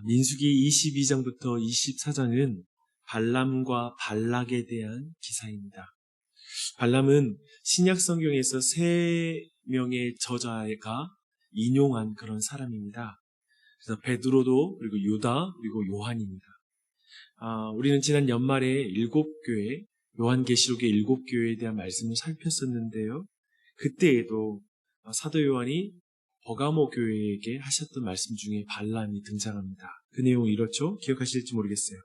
민수기 22장부터 24장은 발람과 발락에 대한 기사입니다. 발람은 신약 성경에서 3명의 저자가 인용한 그런 사람입니다. 그래서 베드로도, 그리고 유다, 그리고 요한입니다. 우리는 지난 연말에 7교회, 요한계시록의 7교회에 대한 말씀을 살폈었는데요. 그때에도 사도 요한이 버가모 교회에게 하셨던 말씀 중에 발람이 등장합니다. 그 내용은 이렇죠? 기억하실지 모르겠어요.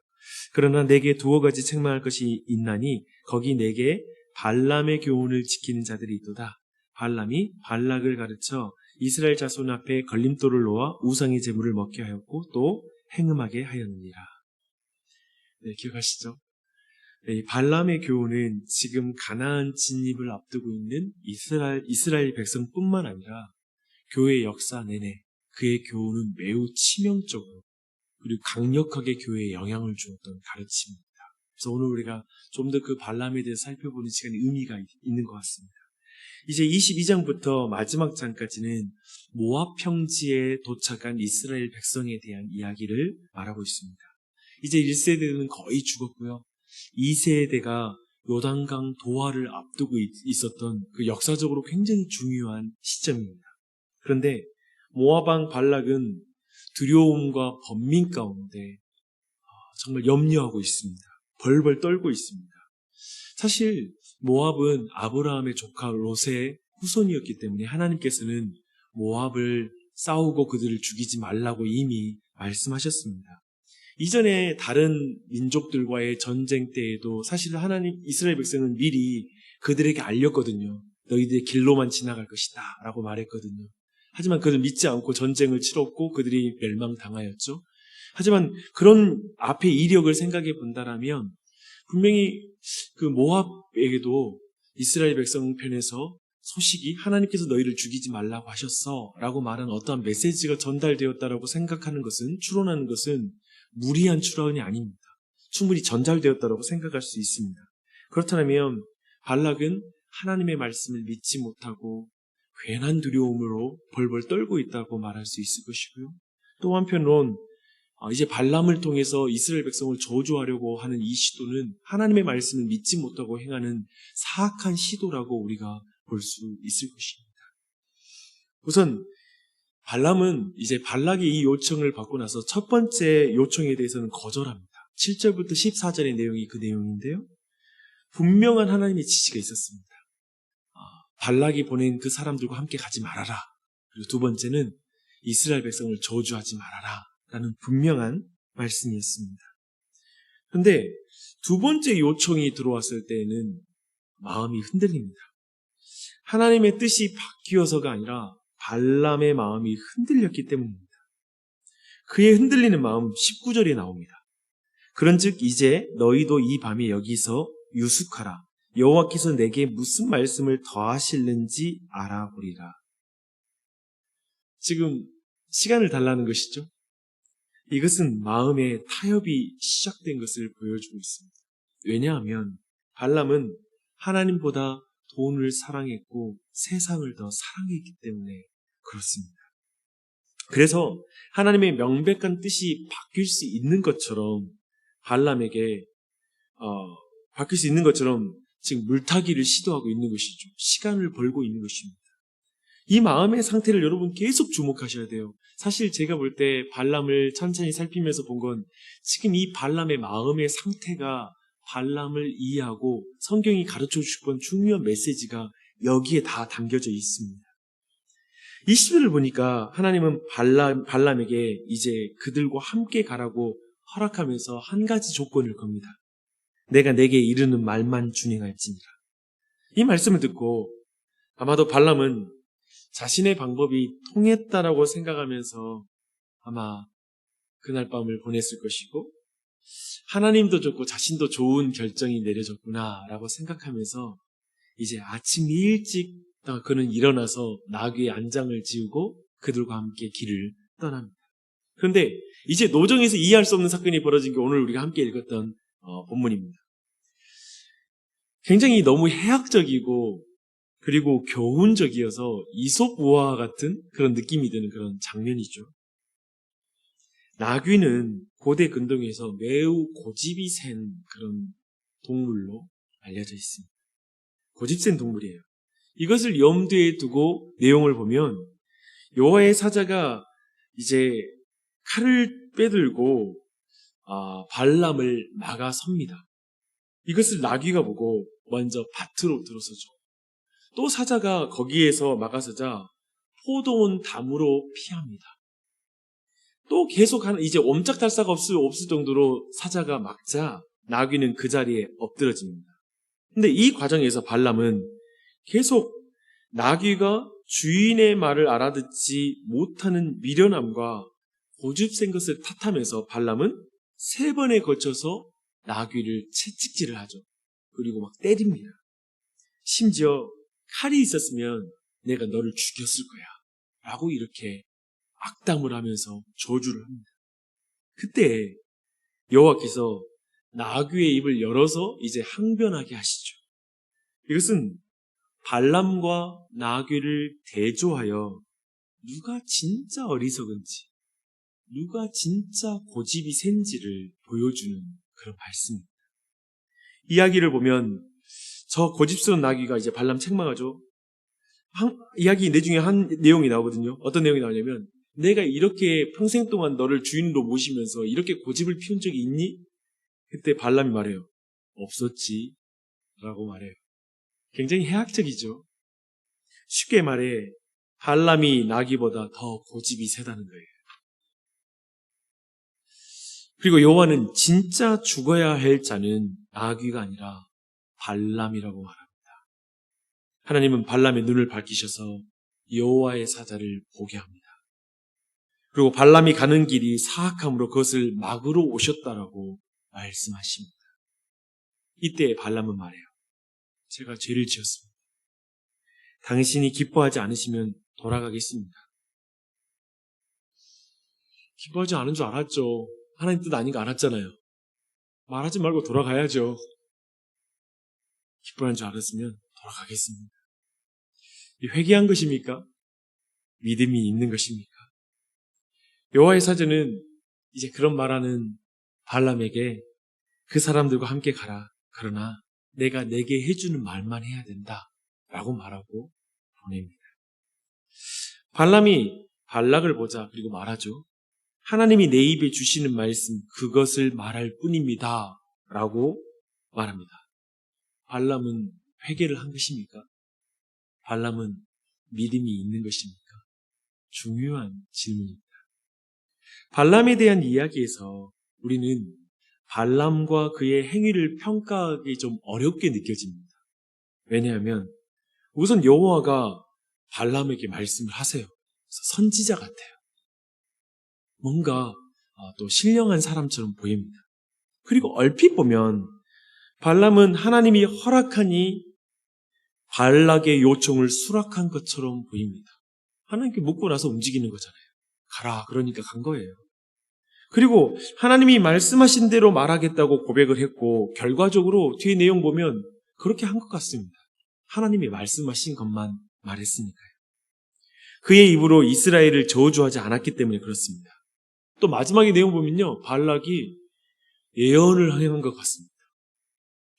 그러나 내게 2가지 책망할 것이 있나니 거기 내게 발람의 교훈을 지키는 자들이 있도다. 발람이 발락을 가르쳐 이스라엘 자손 앞에 걸림돌을 놓아 우상의 제물을 먹게 하였고 또 행음하게 하였느니라. 네, 기억하시죠? 이 발람의 교훈은 지금 가나안 진입을 앞두고 있는 이스라엘 백성뿐만 아니라 교회 역사 내내 그의 교훈은 매우 치명적으로 그리고 강력하게 교회에 영향을 주었던 가르침입니다. 그래서 오늘 우리가 좀 더 그 발람에 대해서 살펴보는 시간이 의미가 있는 것 같습니다. 이제 22장부터 마지막 장까지는 모압 평지에 도착한 이스라엘 백성에 대한 이야기를 말하고 있습니다. 이제 1세대는 거의 죽었고요. 2세대가 요단강 도하를 앞두고 있었던 그 역사적으로 굉장히 중요한 시점입니다. 그런데 모압 왕 발락은 두려움과 번민 가운데 정말 염려하고 있습니다. 벌벌 떨고 있습니다. 사실 모압은 아브라함의 조카 롯의 후손이었기 때문에 하나님께서는 모압을 싸우고 그들을 죽이지 말라고 이미 말씀하셨습니다. 이전에 다른 민족들과의 전쟁 때에도 사실 이스라엘 백성은 미리 그들에게 알렸거든요. 너희들의 길로만 지나갈 것이다 라고 말했거든요. 하지만 그들 믿지 않고 전쟁을 치렀고 그들이 멸망당하였죠. 하지만 그런 앞의 이력을 생각해 본다라면 분명히 그 모압에게도 이스라엘 백성 편에서 소식이 하나님께서 너희를 죽이지 말라고 하셨어 라고 말한 어떠한 메시지가 전달되었다라고 생각하는 것은, 추론하는 것은 무리한 추론이 아닙니다. 충분히 전달되었다라고 생각할 수 있습니다. 그렇다면 발락은 하나님의 말씀을 믿지 못하고 괜한 두려움으로 벌벌 떨고 있다고 말할 수 있을 것이고요. 또 한편으론 이제 발람을 통해서 이스라엘 백성을 저주하려고 하는 이 시도는 하나님의 말씀을 믿지 못하고 행하는 사악한 시도라고 우리가 볼 수 있을 것입니다. 우선 발람은 이제 발락의 이 요청을 받고 나서 첫 번째 요청에 대해서는 거절합니다. 7절부터 14절의 내용이 그 내용인데요. 분명한 하나님의 지시가 있었습니다. 발락이 보낸 그 사람들과 함께 가지 말아라. 그리고 두 번째는 이스라엘 백성을 저주하지 말아라 라는 분명한 말씀이었습니다. 그런데 두 번째 요청이 들어왔을 때에는 마음이 흔들립니다. 하나님의 뜻이 바뀌어서가 아니라 발람의 마음이 흔들렸기 때문입니다. 그의 흔들리는 마음 19절에 나옵니다. 그런즉 이제 너희도 이 밤에 여기서 유숙하라. 여호와께서 내게 무슨 말씀을 더하실는지 알아보리라. 지금 시간을 달라는 것이죠. 이것은 마음의 타협이 시작된 것을 보여주고 있습니다. 왜냐하면 발람은 하나님보다 돈을 사랑했고 세상을 더 사랑했기 때문에 그렇습니다. 그래서 하나님의 명백한 뜻이 바뀔 수 있는 것처럼 발람에게 바뀔 수 있는 것처럼 지금 물타기를 시도하고 있는 것이죠. 시간을 벌고 있는 것입니다. 이 마음의 상태를 여러분 계속 주목하셔야 돼요. 사실 제가 볼 때 발람을 천천히 살피면서 본 건 지금 이 발람의 마음의 상태가 발람을 이해하고 성경이 가르쳐 주실 중요한 메시지가 여기에 다 담겨져 있습니다. 20절을 보니까 하나님은 발람에게 이제 그들과 함께 가라고 허락하면서 한 가지 조건을 겁니다. 내가 내게 이르는 말만 준행할지니라. 이 말씀을 듣고 아마도 발람은 자신의 방법이 통했다라고 생각하면서 아마 그날 밤을 보냈을 것이고 하나님도 좋고 자신도 좋은 결정이 내려졌구나라고 생각하면서 이제 아침 일찍 그는 일어나서 나귀의 안장을 지우고 그들과 함께 길을 떠납니다. 그런데 이제 노정에서 이해할 수 없는 사건이 벌어진 게 오늘 우리가 함께 읽었던 본문입니다. 굉장히 너무 해학적이고 그리고 교훈적이어서 이솝 우화와 같은 그런 느낌이 드는 그런 장면이죠. 나귀는 고대 근동에서 매우 고집이 센 그런 동물로 알려져 있습니다. 고집센 동물이에요. 이것을 염두에 두고 내용을 보면 여호와의 사자가 이제 칼을 빼들고 발람을 막아섭니다. 이것을 나귀가 보고 먼저 밭으로 들어서죠. 또 사자가 거기에서 막아서자 포도원 담으로 피합니다. 또 계속 이제 옴짝달싹 없을 정도로 사자가 막자 나귀는 그 자리에 엎드러집니다. 근데 이 과정에서 발람은 계속 나귀가 주인의 말을 알아듣지 못하는 미련함과 고집센 것을 탓하면서 발람은 3번에 걸쳐서 나귀를 채찍질을 하죠. 그리고 막 때립니다. 심지어 칼이 있었으면 내가 너를 죽였을 거야 라고 이렇게 악담을 하면서 저주를 합니다. 그때 여호와께서 나귀의 입을 열어서 이제 항변하게 하시죠. 이것은 발람과 나귀를 대조하여 누가 진짜 어리석은지, 누가 진짜 고집이 센지를 보여주는 그런 말씀입니다. 이야기를 보면 저 고집스러운 나귀가 이제 발람 책망하죠. 이야기 내중에 한 내용이 나오거든요. 어떤 내용이 나오냐면 내가 이렇게 평생 동안 너를 주인으로 모시면서 이렇게 고집을 피운 적이 있니? 그때 발람이 말해요. 없었지 라고 말해요. 굉장히 해학적이죠. 쉽게 말해 발람이 나귀보다 더 고집이 세다는 거예요. 그리고 여호와는 진짜 죽어야 할 자는 나귀가 아니라 발람이라고 말합니다. 하나님은 발람의 눈을 밝히셔서 여호와의 사자를 보게 합니다. 그리고 발람이 가는 길이 사악함으로 그것을 막으러 오셨다라고 말씀하십니다. 이때 발람은 말해요. 제가 죄를 지었습니다. 당신이 기뻐하지 않으시면 돌아가겠습니다. 기뻐하지 않은 줄 알았죠. 하나님 뜻 아닌 거 알았잖아요. 말하지 말고 돌아가야죠. 기뻐하는 줄 알았으면 돌아가겠습니다. 회개한 것입니까? 믿음이 있는 것입니까? 여호와의 사자는 이제 그런 말하는 발람에게 그 사람들과 함께 가라. 그러나 내가 내게 해주는 말만 해야 된다. 라고 말하고 보냅니다. 발람이 발락을 보자 그리고 말하죠. 하나님이 내 입에 주시는 말씀 그것을 말할 뿐입니다. 라고 말합니다. 발람은 회개를 한 것입니까? 발람은 믿음이 있는 것입니까? 중요한 질문입니다. 발람에 대한 이야기에서 우리는 발람과 그의 행위를 평가하기 좀 어렵게 느껴집니다. 왜냐하면 우선 여호와가 발람에게 말씀을 하세요. 그래서 선지자 같아요. 뭔가 또 신령한 사람처럼 보입니다. 그리고 얼핏 보면 발람은 하나님이 허락하니 발락의 요청을 수락한 것처럼 보입니다. 하나님께 묻고 나서 움직이는 거잖아요. 가라 그러니까 간 거예요. 그리고 하나님이 말씀하신 대로 말하겠다고 고백을 했고 결과적으로 뒤에 내용 보면 그렇게 한 것 같습니다. 하나님이 말씀하신 것만 말했으니까요. 그의 입으로 이스라엘을 저주하지 않았기 때문에 그렇습니다. 또 마지막에 내용 보면요. 발락이 예언을 행한 것 같습니다.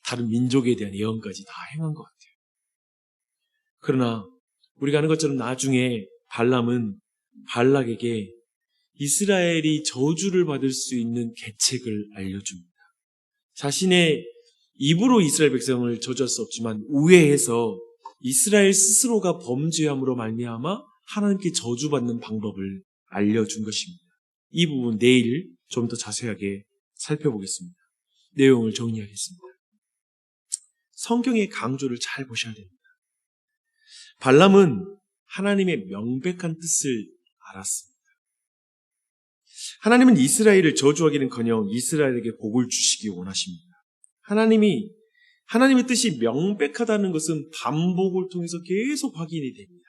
다른 민족에 대한 예언까지 다 행한 것 같아요. 그러나 우리가 아는 것처럼 나중에 발람은 발락에게 이스라엘이 저주를 받을 수 있는 계책을 알려줍니다. 자신의 입으로 이스라엘 백성을 저주할 수 없지만 우회해서 이스라엘 스스로가 범죄함으로 말미암아 하나님께 저주받는 방법을 알려준 것입니다. 이 부분 내일 좀 더 자세하게 살펴보겠습니다. 내용을 정리하겠습니다. 성경의 강조를 잘 보셔야 됩니다. 발람은 하나님의 명백한 뜻을 알았습니다. 하나님은 이스라엘을 저주하기는커녕 이스라엘에게 복을 주시기 원하십니다. 하나님의 뜻이 명백하다는 것은 반복을 통해서 계속 확인이 됩니다.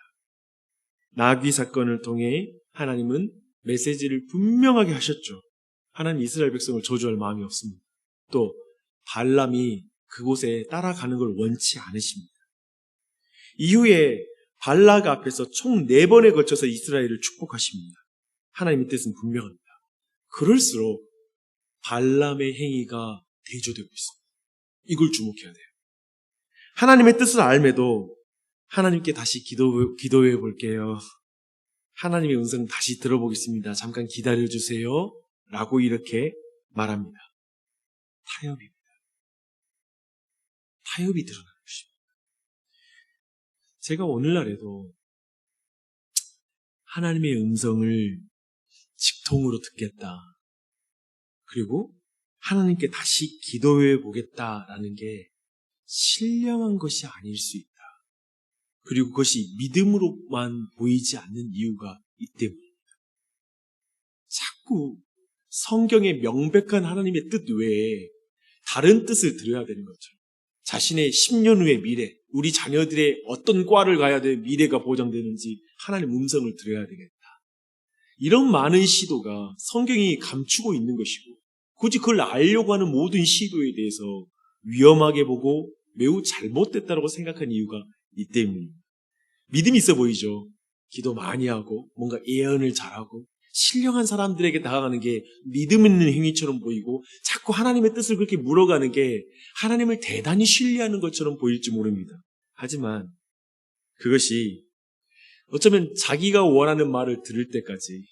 나귀 사건을 통해 하나님은 메시지를 분명하게 하셨죠. 하나님 이스라엘 백성을 저주할 마음이 없습니다. 또 발람이 그곳에 따라가는 걸 원치 않으십니다. 이후에 발락 앞에서 총 4번에 걸쳐서 이스라엘을 축복하십니다. 하나님의 뜻은 분명합니다. 그럴수록 발람의 행위가 대조되고 있습니다. 이걸 주목해야 돼요. 하나님의 뜻을 알매도 하나님께 다시 기도해 볼게요. 하나님의 음성 다시 들어보겠습니다. 잠깐 기다려주세요. 라고 이렇게 말합니다. 타협입니다. 타협이 드러나는 것입니다. 제가 오늘날에도 하나님의 음성을 직통으로 듣겠다. 그리고 하나님께 다시 기도해 보겠다라는 게 신령한 것이 아닐 수 있다. 그리고 그것이 믿음으로만 보이지 않는 이유가 이 때문입니다. 자꾸 성경의 명백한 하나님의 뜻 외에 다른 뜻을 들어야 되는 것처럼 자신의 10년 후의 미래, 우리 자녀들의 어떤 과를 가야 될 미래가 보장되는지 하나님 음성을 들어야 되겠다. 이런 많은 시도가 성경이 감추고 있는 것이고 굳이 그걸 알려고 하는 모든 시도에 대해서 위험하게 보고 매우 잘못됐다고 생각한 이유가 이 때문입니다. 믿음이 있어 보이죠. 기도 많이 하고 뭔가 예언을 잘하고 신령한 사람들에게 다가가는 게 믿음 있는 행위처럼 보이고 자꾸 하나님의 뜻을 그렇게 물어가는 게 하나님을 대단히 신뢰하는 것처럼 보일지 모릅니다. 하지만 그것이 어쩌면 자기가 원하는 말을 들을 때까지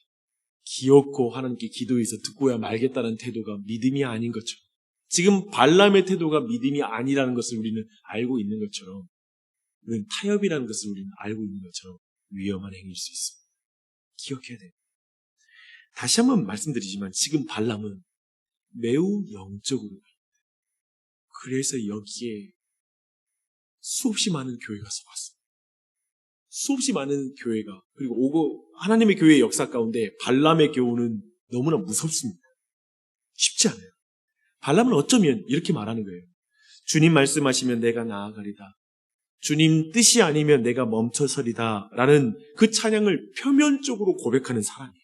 기어코 하나님께 기도해서 듣고야 말겠다는 태도가 믿음이 아닌 것처럼 지금 발람의 태도가 믿음이 아니라는 것을 우리는 알고 있는 것처럼 우리는 타협이라는 것을 우리는 알고 있는 것처럼 위험한 행위일 수 있습니다. 기억해야 돼요. 다시 한번 말씀드리지만 지금 발람은 매우 영적으로 그래서 여기에 수없이 많은 교회가 섞었습니다. 수없이 많은 교회가 그리고 오고 하나님의 교회의 역사 가운데 발람의 교훈은 너무나 무섭습니다. 쉽지 않아요. 발람은 어쩌면 이렇게 말하는 거예요. 주님 말씀하시면 내가 나아가리다. 주님 뜻이 아니면 내가 멈춰서리다 라는 그 찬양을 표면적으로 고백하는 사람이에요.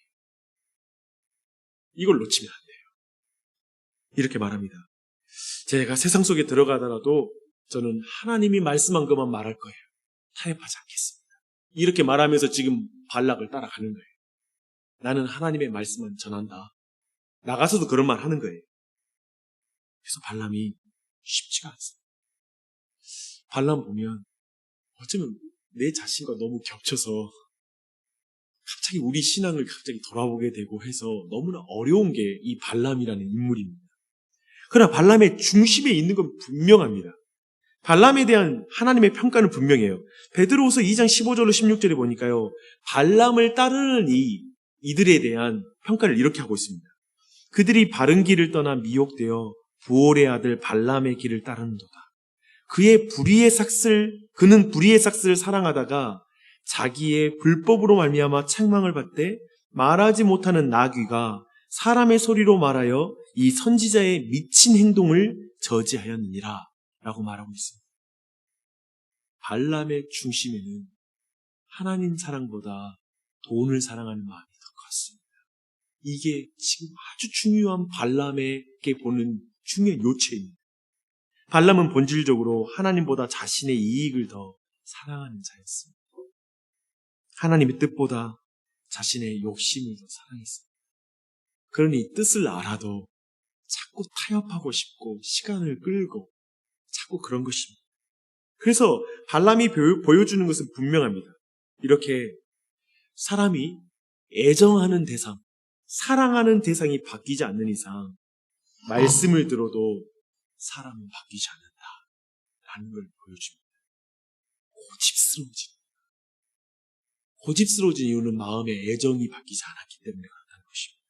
이걸 놓치면 안 돼요. 이렇게 말합니다. 제가 세상 속에 들어가더라도 저는 하나님이 말씀한 것만 말할 거예요. 타협하지 않겠습니다. 이렇게 말하면서 지금 발락을 따라가는 거예요. 나는 하나님의 말씀만 전한다. 나가서도 그런 말 하는 거예요. 그래서 발람이 쉽지가 않습니다. 발람 보면 어쩌면 내 자신과 너무 겹쳐서 갑자기 우리 신앙을 갑자기 돌아보게 되고 해서 너무나 어려운 게 이 발람이라는 인물입니다. 그러나 발람의 중심에 있는 건 분명합니다. 발람에 대한 하나님의 평가는 분명해요. 베드로후서 2장 15절로 16절에 보니까요. 발람을 따르는 이들에 대한 평가를 이렇게 하고 있습니다. 그들이 바른 길을 떠나 미혹되어 부올의 아들 발람의 길을 따르는도다. 그는 불의의 삭슬을 사랑하다가 자기의 불법으로 말미암아 책망을 받되 말하지 못하는 나귀가 사람의 소리로 말하여 이 선지자의 미친 행동을 저지하였느니라 라고 말하고 있습니다. 발람의 중심에는 하나님 사랑보다 돈을 사랑하는 마음이 더 컸습니다. 이게 지금 아주 중요한 발람에게 보는 중요한 요체입니다. 발람은 본질적으로 하나님보다 자신의 이익을 더 사랑하는 자였습니다. 하나님의 뜻보다 자신의 욕심을 더 사랑했습니다. 그러니 뜻을 알아도 자꾸 타협하고 싶고 시간을 끌고 자꾸 그런 것입니다. 그래서 발람이 보여주는 것은 분명합니다. 이렇게 사람이 애정하는 대상, 사랑하는 대상이 바뀌지 않는 이상 말씀을 들어도 사람은 바뀌지 않는다라는 걸 보여줍니다. 고집스러워진 이유는 마음의 애정이 바뀌지 않았기 때문에 그렇다는 것입니다.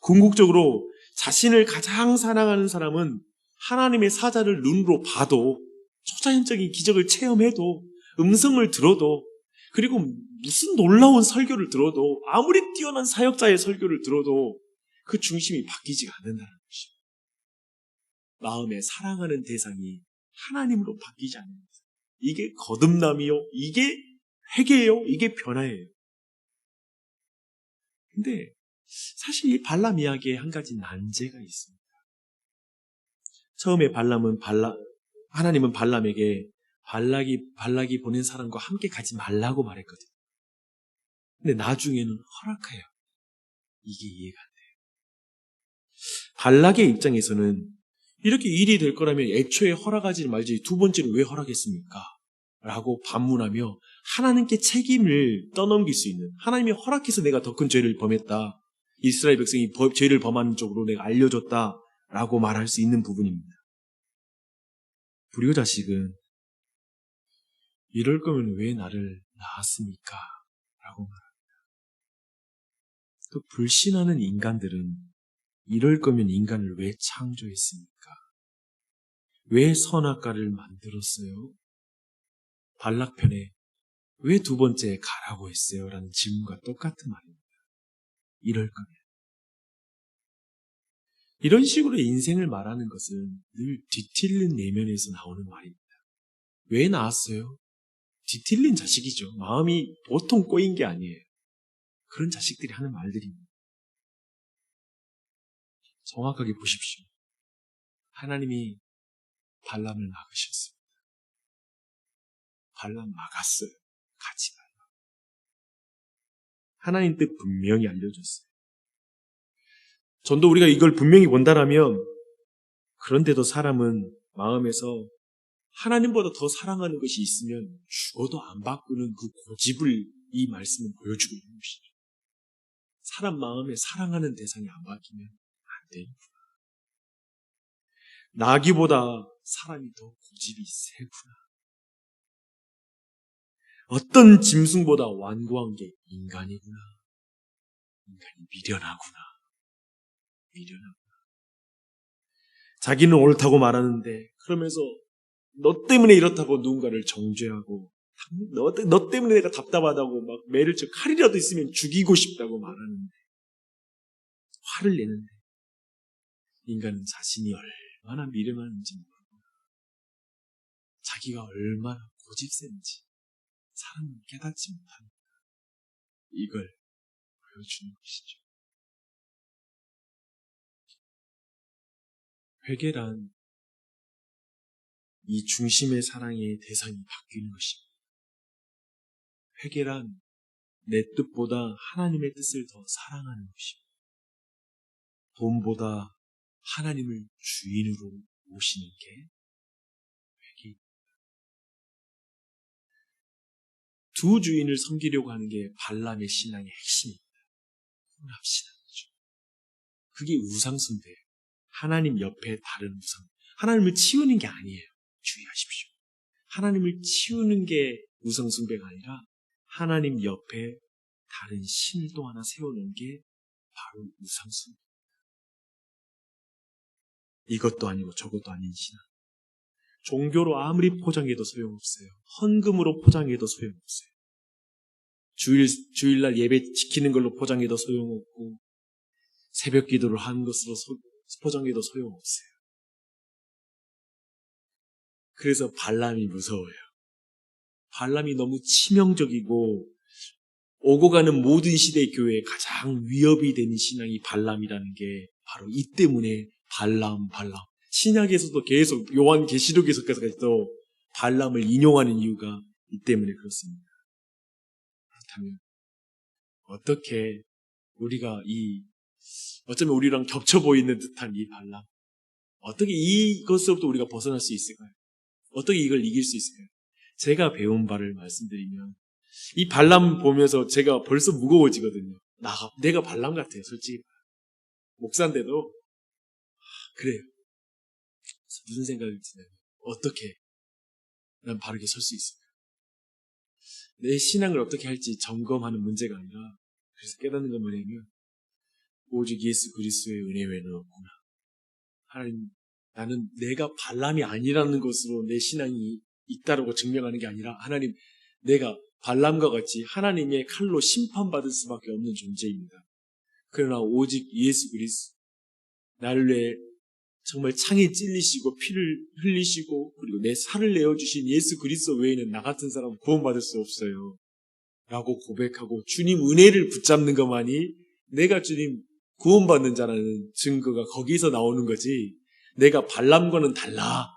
궁극적으로 자신을 가장 사랑하는 사람은 하나님의 사자를 눈으로 봐도 초자연적인 기적을 체험해도 음성을 들어도 그리고 무슨 놀라운 설교를 들어도 아무리 뛰어난 사역자의 설교를 들어도 그 중심이 바뀌지가 않는다는 것입니다. 마음에 사랑하는 대상이 하나님으로 바뀌지 않는다. 이게 거듭남이요. 이게 회개예요. 이게 변화예요. 근데 사실 이 발람 이야기에 한 가지 난제가 있습니다. 처음에 하나님은 발람에게 발락이 보낸 사람과 함께 가지 말라고 말했거든요. 근데 나중에는 허락해요. 이게 이해가 안 돼요. 발락의 입장에서는 이렇게 일이 될 거라면 애초에 허락하지 말지 두 번째로 왜 허락했습니까? 라고 반문하며 하나님께 책임을 떠넘길 수 있는, 하나님이 허락해서 내가 더 큰 죄를 범했다, 이스라엘 백성이 죄를 범하는 쪽으로 내가 알려줬다 라고 말할 수 있는 부분입니다. 불효자식은 이럴 거면 왜 나를 낳았습니까? 라고 말합니다. 또 불신하는 인간들은 이럴 거면 인간을 왜 창조했습니까? 왜 선악과를 만들었어요? 발락편에 왜 두 번째 가라고 했어요? 라는 질문과 똑같은 말입니다. 이럴 거면. 이런 식으로 인생을 말하는 것은 늘 뒤틀린 내면에서 나오는 말입니다. 왜 낳았어요? 뒤틀린 자식이죠. 마음이 보통 꼬인 게 아니에요. 그런 자식들이 하는 말들입니다. 정확하게 보십시오. 하나님이 발람을 막으셨습니다. 발람 막았어요. 가지 말라. 하나님 뜻 분명히 알려줬어요. 전도 우리가 이걸 분명히 본다라면, 그런데도 사람은 마음에서 하나님보다 더 사랑하는 것이 있으면 죽어도 안 바꾸는 그 고집을 이 말씀은 보여주고 있는 것이죠. 사람 마음에 사랑하는 대상이 안 바뀌면 안 되는구나. 나귀보다 사람이 더 고집이 세구나. 어떤 짐승보다 완고한 게 인간이구나. 인간이 미련하구나. 자기는 옳다고 말하는데, 그러면서 너 때문에 이렇다고 누군가를 정죄하고, 너 때문에 내가 답답하다고 막 매를 쳐 칼이라도 있으면 죽이고 싶다고 말하는데, 화를 내는데, 인간은 자신이 얼마나 미련한지 모르고 자기가 얼마나 고집센지 사람은 깨닫지 못합니다. 이걸 보여주는 것이죠. 회개란 이 중심의 사랑의 대상이 바뀌는 것입니다. 회개란 내 뜻보다 하나님의 뜻을 더 사랑하는 것입니다. 돈보다 하나님을 주인으로 모시는 게 회개입니다. 두 주인을 섬기려고 하는 게 발람의 신앙의 핵심입니다. 혼합신앙이죠. 그게 우상숭배예요. 하나님 옆에 다른 우상. 하나님을 치우는 게 아니에요. 주의하십시오. 하나님을 치우는 게 우상숭배가 아니라 하나님 옆에 다른 신을 또 하나 세우는 게 바로 우상숭배입니다. 이것도 아니고 저것도 아닌 신앙. 종교로 아무리 포장해도 소용없어요. 헌금으로 포장해도 소용없어요. 주일날 예배 지키는 걸로 포장해도 소용없고, 새벽 기도를 하는 것으로 포장해도 소용없어요. 그래서 발람이 무서워요. 발람이 너무 치명적이고 오고 가는 모든 시대의 교회에 가장 위협이 되는 신앙이 발람이라는 게 바로 이 때문에 발람. 신약에서도 계속 요한계시록에서까지도 발람을 인용하는 이유가 이 때문에 그렇습니다. 그렇다면 어떻게 우리가 어쩌면 우리랑 겹쳐 보이는 듯한 이 발람, 어떻게 이것으로부터 우리가 벗어날 수 있을까요? 어떻게 이걸 이길 수 있을까요? 제가 배운 바를 말씀드리면, 이 발람 보면서 제가 벌써 무거워지거든요. 내가 발람 같아요, 솔직히. 목사인데도 그래요. 무슨 생각이 드나요? 어떻게 난 바르게 설 수 있을까? 내 신앙을 어떻게 할지 점검하는 문제가 아니라, 그래서 깨닫는 건 뭐냐면, 오직 예수 그리스도의 은혜 외에는 없구나. 하나님, 나는 내가 발람이 아니라는 것으로 내 신앙이 있다라고 증명하는 게 아니라, 하나님, 내가 발람과 같이 하나님의 칼로 심판받을 수밖에 없는 존재입니다. 그러나 오직 예수 그리스도, 나를 위해 정말 창에 찔리시고 피를 흘리시고 그리고 내 살을 내어주신 예수 그리스도 외에는 나 같은 사람 구원받을 수 없어요 라고 고백하고 주님 은혜를 붙잡는 것만이 내가 주님 구원받는 자라는 증거가 거기서 나오는 거지, 내가 발람과는 달라,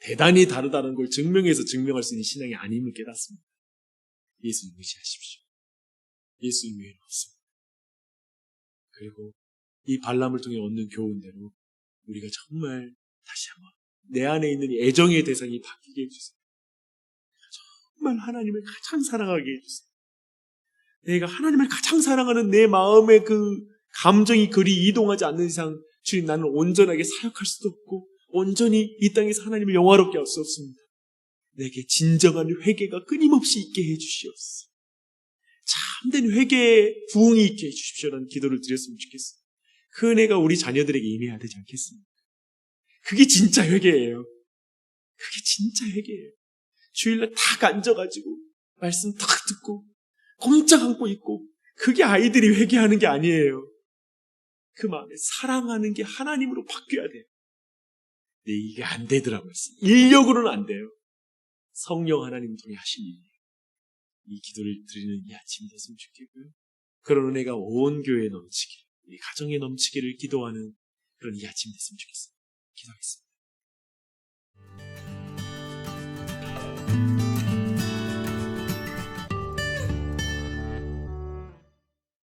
대단히 다르다는 걸 증명해서 증명할 수 있는 신앙이 아님을 깨닫습니다. 예수님 의지하십시오. 예수님 외에는 없습니다. 그리고 이 발람을 통해 얻는 교훈대로 우리가 정말 다시 한번 내 안에 있는 애정의 대상이 바뀌게 해주세요. 정말 하나님을 가장 사랑하게 해주세요. 내가 하나님을 가장 사랑하는 내 마음의 그 감정이 그리 이동하지 않는 이상 주님 나는 온전하게 사역할 수도 없고 온전히 이 땅에서 하나님을 영화롭게 할 수 없습니다. 내게 진정한 회개가 끊임없이 있게 해주시옵소서. 참된 회개에 부응이 있게 해주십시오라는 기도를 드렸으면 좋겠습니다. 그 은혜가 우리 자녀들에게 임해야 되지 않겠습니까? 그게 진짜 회개예요. 그게 진짜 회개예요. 주일날 탁 앉아가지고 말씀 탁 듣고 꼼짝 않고 있고 그게 아이들이 회개하는 게 아니에요. 그 마음에 사랑하는 게 하나님으로 바뀌어야 돼요. 근데 이게 안 되더라고요. 인력으로는 안 돼요. 성령 하나님 통해 하신 일이에요. 이 기도를 드리는 이 아침이 됐으면 좋겠고요. 그런 은혜가 온 교회에 넘치길, 우리 가정에 넘치기를 기도하는 그런 이 아침이 됐으면 좋겠습니다. 기도하겠습니다.